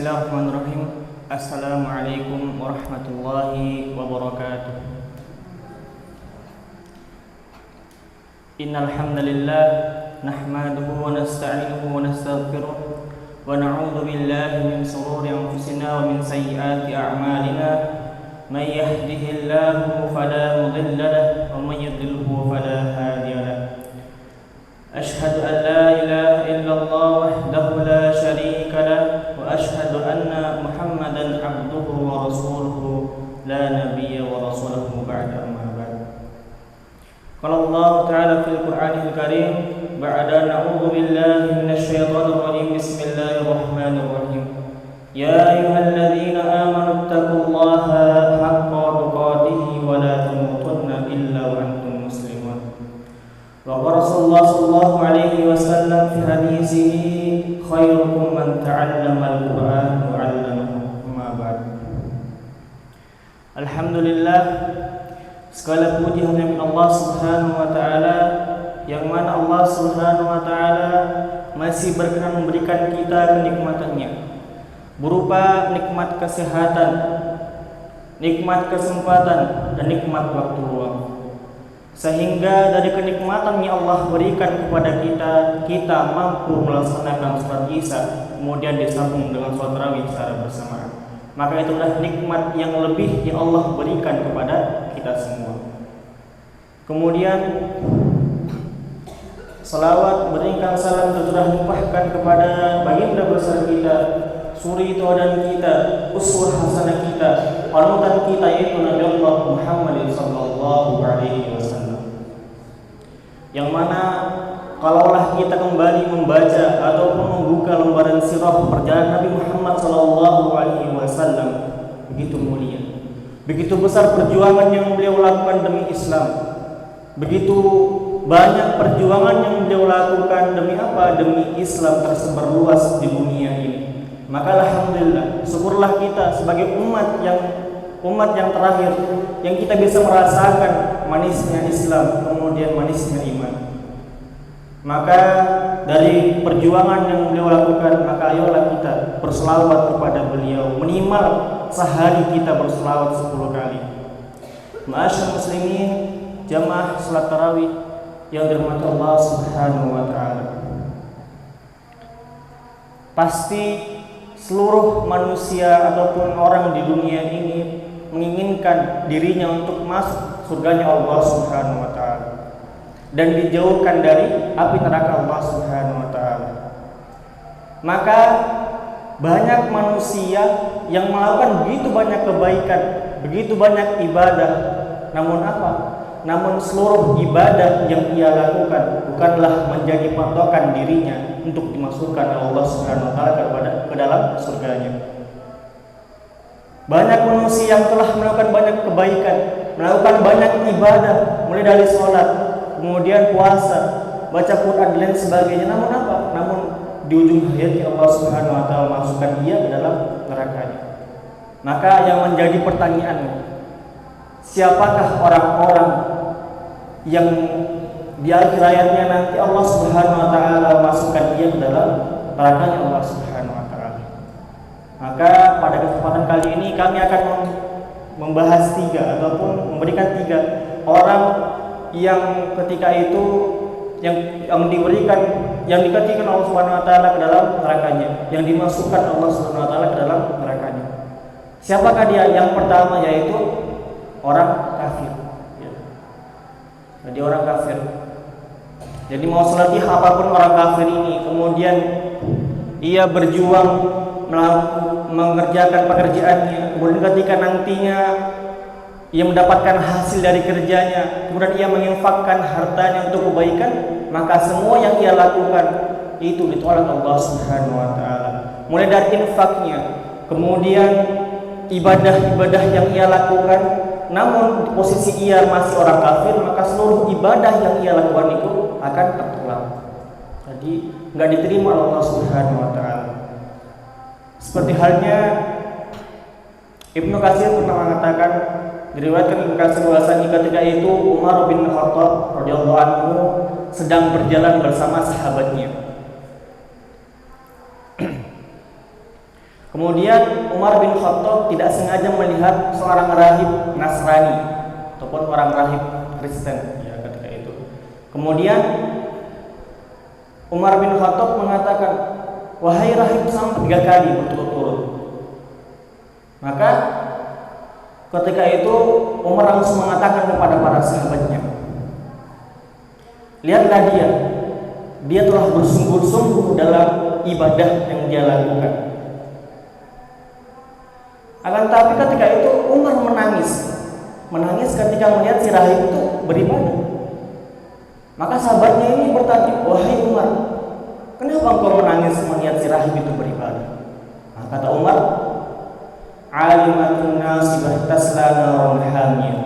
Bismillahirrahmanirrahim. Assalamualaikum warahmatullahi wabarakatuh. Innal hamdalillah nahmaduhu wa nasta'inuhu wa nastaghfiruh wa na'udzu billahi min shururi anfusina wa min sayyiati a'malina. May yahdihillahu fala mudilla lahu wa may yudlilhu fala hadiya lahu. Ashhadu an la ilaha illallah wahdahu la syarika lahu wa ashhadu anna Muhammadan abduhu wa rasuluhu la nabiyya wa rasuluhu ba'da amma ba'd. Qala Allah ta'ala fil Qur'anil Karim ba'da na'udzu billahi minasy syaithanir rajim. Bismillahirrahmanirrahim. Ya ayyuhalladzina amanu taqullaha haqqa tuqatih wa la tamutunna illa wa antum muslimun. Wa Rasulullah sallallahu alaihi wasallam fi hadisihi khairukum man ta'allama al-Qur'an wa 'allamahu. Amma ba'd. Alhamdulillah, segala puji hanya milik Allah Subhanahu wa taala, yang mana Allah Subhanahu wa taala masih berkenan memberikan kita kenikmatannya berupa nikmat kesehatan, nikmat kesempatan, dan nikmat waktu luang. Sehingga dari kenikmatan yang Allah berikan kepada kita mampu melaksanakan sholat Isya, kemudian disambung dengan sholat tarawih secara bersamaan. Maka itulah nikmat yang lebih yang Allah berikan kepada kita semua. Kemudian salawat berikan salam tercurah limpahkan kepada baginda besar kita, suri teladan kita, uswah hasanah kita, panutan kita, yaitu Nabi Allah Muhammad sallallahu alaihi wasallam. Yang mana kalaulah kita kembali membaca ataupun membuka lembaran sirah perjalanan Nabi Muhammad sallallahu alaihi wasallam, begitu mulia, begitu besar perjuangan yang beliau lakukan demi Islam, begitu banyak perjuangan yang beliau lakukan demi apa? Demi Islam tersebar luas di dunia ini. Maka alhamdulillah, syukurlah kita sebagai umat yang terakhir yang kita bisa merasakan manisnya Islam, kemudian manisnya iman. Maka dari perjuangan yang beliau lakukan, maka ayolah kita berselawat kepada beliau, minimal sehari kita berselawat 10 kali. Ma'asyar muslimin, jamaah salat tarawih yang dirahmati Allah Subhanahu wa taala. Pasti seluruh manusia ataupun orang di dunia ini menginginkan dirinya untuk masuk surganya Allah Subhanahu wa taala dan dijauhkan dari api neraka Allah Subhanahu wa taala. Maka banyak manusia yang melakukan begitu banyak kebaikan, begitu banyak ibadah, namun apa? Namun seluruh ibadah yang ia lakukan bukanlah menjadi patokan dirinya untuk dimasukkan Allah Subhanahu wa taala ke dalam surganya. Banyak manusia yang telah melakukan banyak kebaikan, melakukan banyak ibadah, mulai dari sholat, kemudian puasa, baca Quran dan lain sebagainya. Namun apa? Namun di ujung hayatnya Allah Subhanahu wa taala masukkan dia ke dalam nerakanya. Maka yang menjadi pertanyaan, siapakah orang-orang yang di akhir hayatnya nanti Allah Subhanahu wa taala masukkan dia ke dalam nerakanya Allah Subhanahu wa taala? Maka pada kesempatan kali ini kami akan membahas 3 ataupun memberikan 3 orang yang ketika itu yang diketikan Allah Subhanahu wa taala ke dalam nerakanya, yang dimasukkan Allah Subhanahu wa taala ke dalam nerakanya. Siapakah dia? Yang pertama yaitu orang kafir. Jadi orang kafir. Jadi mau selatih apapun orang kafir ini, kemudian ia berjuang mengerjakan pekerjaannya, kemudian ketika nantinya ia mendapatkan hasil dari kerjanya, kemudian ia menginfakkan hartanya untuk kebaikan, maka semua yang ia lakukan itu ditolak Allah Subhanahu wa taala. Mulai dari infaknya, kemudian ibadah-ibadah yang ia lakukan, namun di posisi ia masih orang kafir, maka seluruh ibadah yang ia lakukan itu akan tertolak. Jadi enggak diterima oleh Allah Subhanahu wa taala. Seperti halnya Ibnu Katsir pernah mengatakan, diriwayatkan Ibnu Katsir bahwasanya ketika itu Umar bin Khattab radhiyallahu anhu sedang berjalan bersama sahabatnya. Kemudian Umar bin Khattab tidak sengaja melihat seorang rahib Nasrani ataupun orang rahib Kristen ya ketika itu. Kemudian Umar bin Khattab mengatakan, "Wahai rahib," sampai 3 kali berturut-turut. Maka ketika itu Umar langsung mengatakan kepada para sahabatnya, "Lihatlah dia telah bersungguh-sungguh dalam ibadah yang dia lakukan." Akan tapi ketika itu Umar menangis ketika melihat si rahib itu beribadah. Maka sahabatnya ini bertanya, "Wahai Umar, kenapa engkau menangis melihat si rahib itu beribadah?" Nah, kata Umar, "Alimatun nasibah tasla narun hamiyah."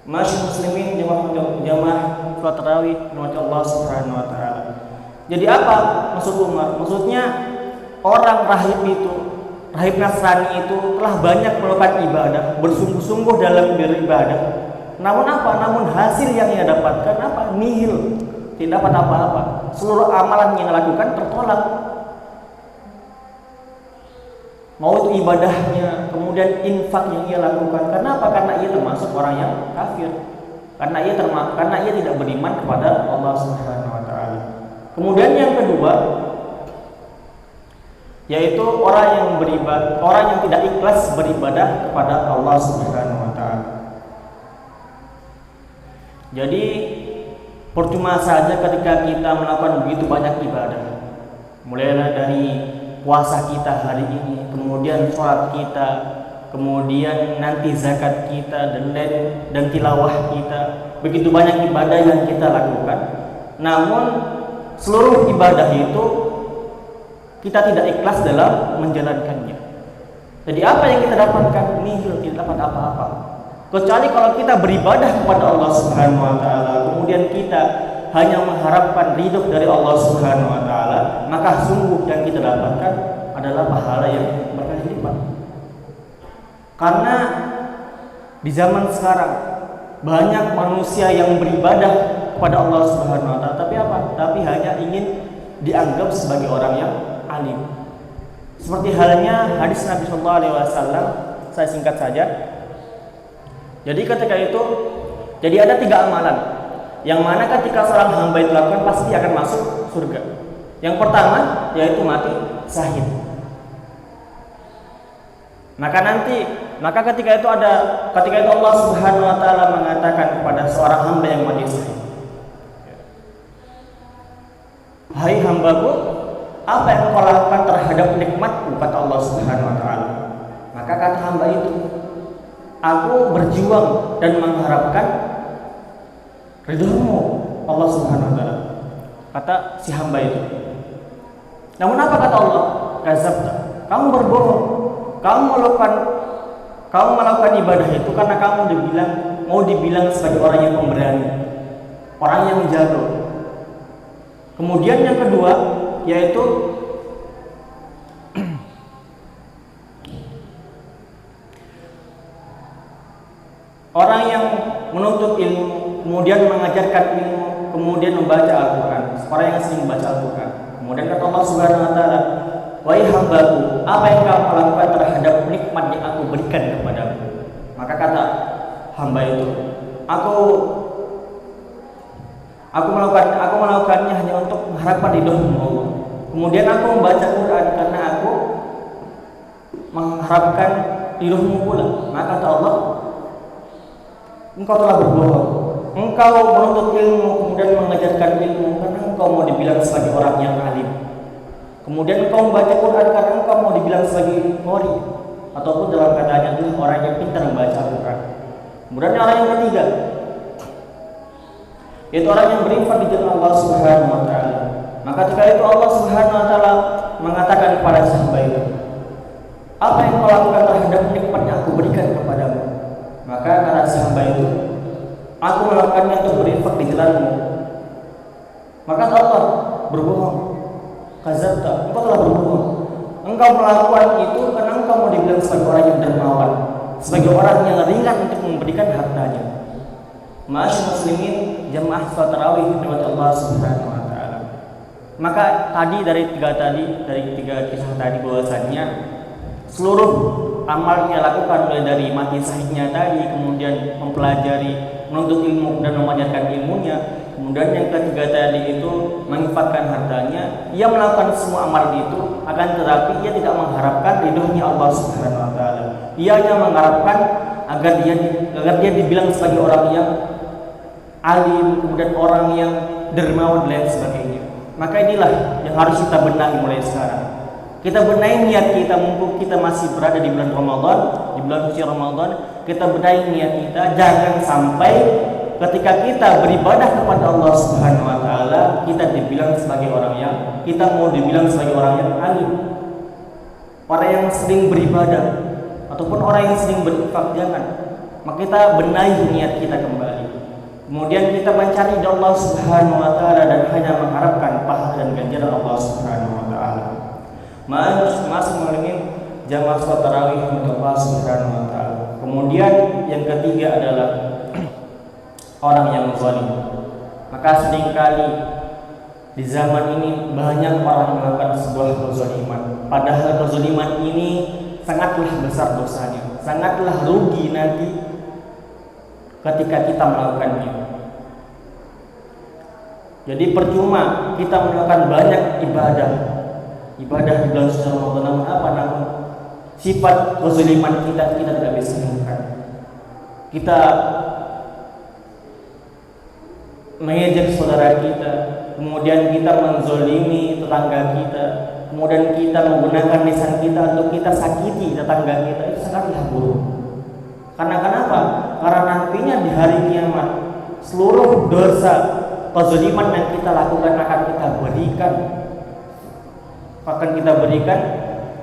Masyaallah muslimin, jamaah salat tarawih rahmat Allah Subhanahu wa taala. Jadi apa maksud Umar? Maksudnya orang rahib Nasrani itu telah banyak melakukan ibadah, bersungguh-sungguh dalam beribadah. Namun apa? Namun hasil yang ia dapatkan apa? Nihil. Tidak dapat apa-apa. Seluruh amalan yang dilakukan tertolak. Mau itu ibadahnya, kemudian infak yang ia lakukan. Kenapa? Karena ia termasuk orang yang kafir. Karena ia tidak beriman kepada Allah Subhanahu wa taala. Kemudian yang kedua, yaitu orang yang tidak ikhlas beribadah kepada Allah Subhanahu wa taala. Jadi percuma saja ketika kita melakukan begitu banyak ibadah. Mulai dari puasa kita hari ini, kemudian sholat kita, kemudian nanti zakat kita dan tilawah kita. Begitu banyak ibadah yang kita lakukan. Namun seluruh ibadah itu kita tidak ikhlas dalam menjalankannya. Jadi apa yang kita dapatkan? Nihil, tidak dapat apa-apa. Kecuali kalau kita beribadah kepada Allah Subhanahu wa taala, kemudian kita hanya mengharapkan ridho dari Allah Subhanahu wa taala, maka sungguh yang kita dapatkan adalah pahala yang berkali lipat. Karena di zaman sekarang banyak manusia yang beribadah kepada Allah Subhanahu wa taala, tapi apa? Tapi hanya ingin dianggap sebagai orang yang alim. Seperti halnya hadis Nabi sallallahu alaihi wasallam, saya singkat saja. Jadi ketika itu, jadi ada 3 amalan yang mana ketika seorang hamba itu lakukan pasti akan masuk surga. Yang pertama yaitu mati syahid. Maka ketika itu Allah Subhanahu wa taala mengatakan kepada seorang hamba yang mati syahid, "Hai hambaku, apa yang kau lakukan terhadap nikmatku?" kata Allah Subhanahu wa taala. Maka kata hamba itu, "Aku berjuang dan mengharapkan ridhomu Allah Subhanahu wa taala." Kata si hamba itu. Namun apa kata Allah? "Kadzabta." Kamu berbohong. Kamu melakukan ibadah itu karena kamu mau dibilang sebagai orang yang pemberani, orang yang jago. Kemudian yang kedua yaitu orang yang menuntut ilmu, kemudian mengajarkan ilmu, kemudian membaca Al-Quran. Orang yang sering membaca Al-Quran. Kemudian kata Allah Subhanahu wa taala, "Wahai hambaku, apa yang kamu lakukan terhadap nikmat yang aku berikan kepadamu?" Maka kata hamba itu, Aku melakukannya hanya untuk mengharapkan ridhomu Allah. Kemudian aku membaca Quran karena aku mengharapkan ridhomu pula. Maka kata Allah, "Engkau telah berbohong. Engkau menuntut ilmu, kemudian mengajarkan ilmu karena engkau mau dibilang sebagai orang yang alim. Kemudian engkau membaca Quran karena engkau mau dibilang sebagai qori, ataupun dalam katanya adalah orang yang pintar membaca Quran." Kemudian orang yang ketiga, yaitu orang yang berinfak di jalan Allah Subhanahu wa taala. Maka ketika itu Allah Subhanahu wa taala mengatakan kepada hamba itu, "Apa yang kau lakukan terhadap nikmat yang aku berikan kepadamu?" Maka kata hamba itu, "Aku melakukannya untuk berinfak di jalanmu." Maka Allah berbohong. "Kadzabta." Engkau telah berbohong. Engkau melakukan itu karena engkau mau dibilang sebagai orang yang dermawan, sebagai orang yang ringan untuk memberikan hartanya. Masyaallah muslimin, jamaah salat tarawih rahmat Allah Subhanahu wa taala. Maka dari tiga kisah tadi bahwasannya seluruh amal yang lakukan mulai dari mati syahidnya tadi, kemudian mempelajari, menuntut ilmu dan mengajarkan ilmunya, kemudian yang ketiga tadi itu menginfakkan hartanya, ia melakukan semua amal itu, akan tetapi ia tidak mengharapkan ridhonya Allah Subhanahu wa taala. Ia hanya mengharapkan agar dia dibilang sebagai orang yang alim, kemudian orang yang dermawan dan lain sebagainya. Maka inilah yang harus kita benahi mulai sekarang. Kita benahi niat kita, mumpung kita masih berada di bulan Ramadan, di bulan suci Ramadan, kita benahi niat kita, jangan sampai ketika kita beribadah kepada Allah Subhanahu wa taala, kita dibilang sebagai orang yang alim. Orang yang sering beribadah ataupun orang yang sering berinfak, jangan. Maka kita benahi niat kita kembali. Kemudian kita mencari dari Allah Subhanahu wa taala dan hanya mengharapkan pahala dan ganjaran Allah Subhanahu wa taala. Masih mengalami jamaah salat tarawih untuk Allah Subhanahu wa taala. Kemudian yang ketiga adalah orang yang zalim. Maka seringkali di zaman ini banyak orang melakukan sebuah kezaliman. Padahal kezaliman ini sangatlah besar dosanya, sangatlah rugi nanti ketika kita melakukannya. Jadi percuma kita melakukan banyak ibadah di bulan suci Ramadan, namun sifat kezaliman kita tidak bisa hilangkan. Kita mengejek saudara kita, kemudian kita menzolimi tetangga kita, kemudian kita menggunakan lisan kita untuk kita sakiti tetangga kita, itu sangatlah buruk. Karena kenapa? Karena nantinya di hari kiamat seluruh dosa kezaliman yang kita lakukan akan kita berikan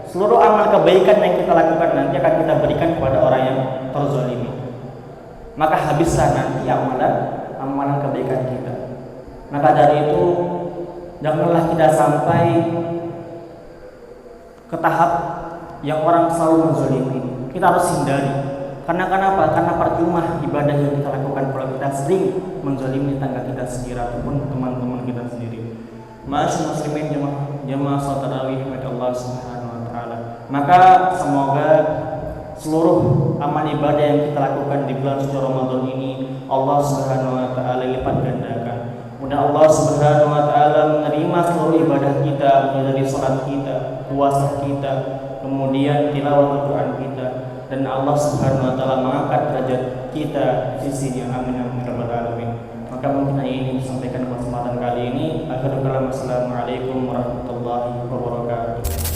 seluruh amal kebaikan yang kita lakukan nanti akan kita berikan kepada orang yang terzalimi. Maka habislah nanti amalan kebaikan kita. Maka dari itu janganlah kita sampai ke tahap yang orang selalu menzalimi. Kita harus hindari. Karena kenapa? Karena percuma ibadah yang kita lakukan kalau kita sering menzalimi tetangga kita sendiri ataupun teman-teman kita sendiri. Ma'asyiral muslimin jamaah salat tarawih Allah Subhanahu wa taala. Maka semoga seluruh amal ibadah yang kita lakukan di bulan suci Ramadan ini Allah Subhanahu wa taala lipat gandakan. Mudah Allah Subhanahu wa taala menerima seluruh ibadah kita, mulai dari salat kita, puasa kita, kemudian tilawah Al-Qur'an kita, dan Allah Subhanahu wa taala mengangkat derajat kita di sisinya. Amin amin rabbal alamin. Maka mungkin ini disampaikan kesempatan kali ini. Akhirul kalam, assalamualaikum warahmatullahi wabarakatuh.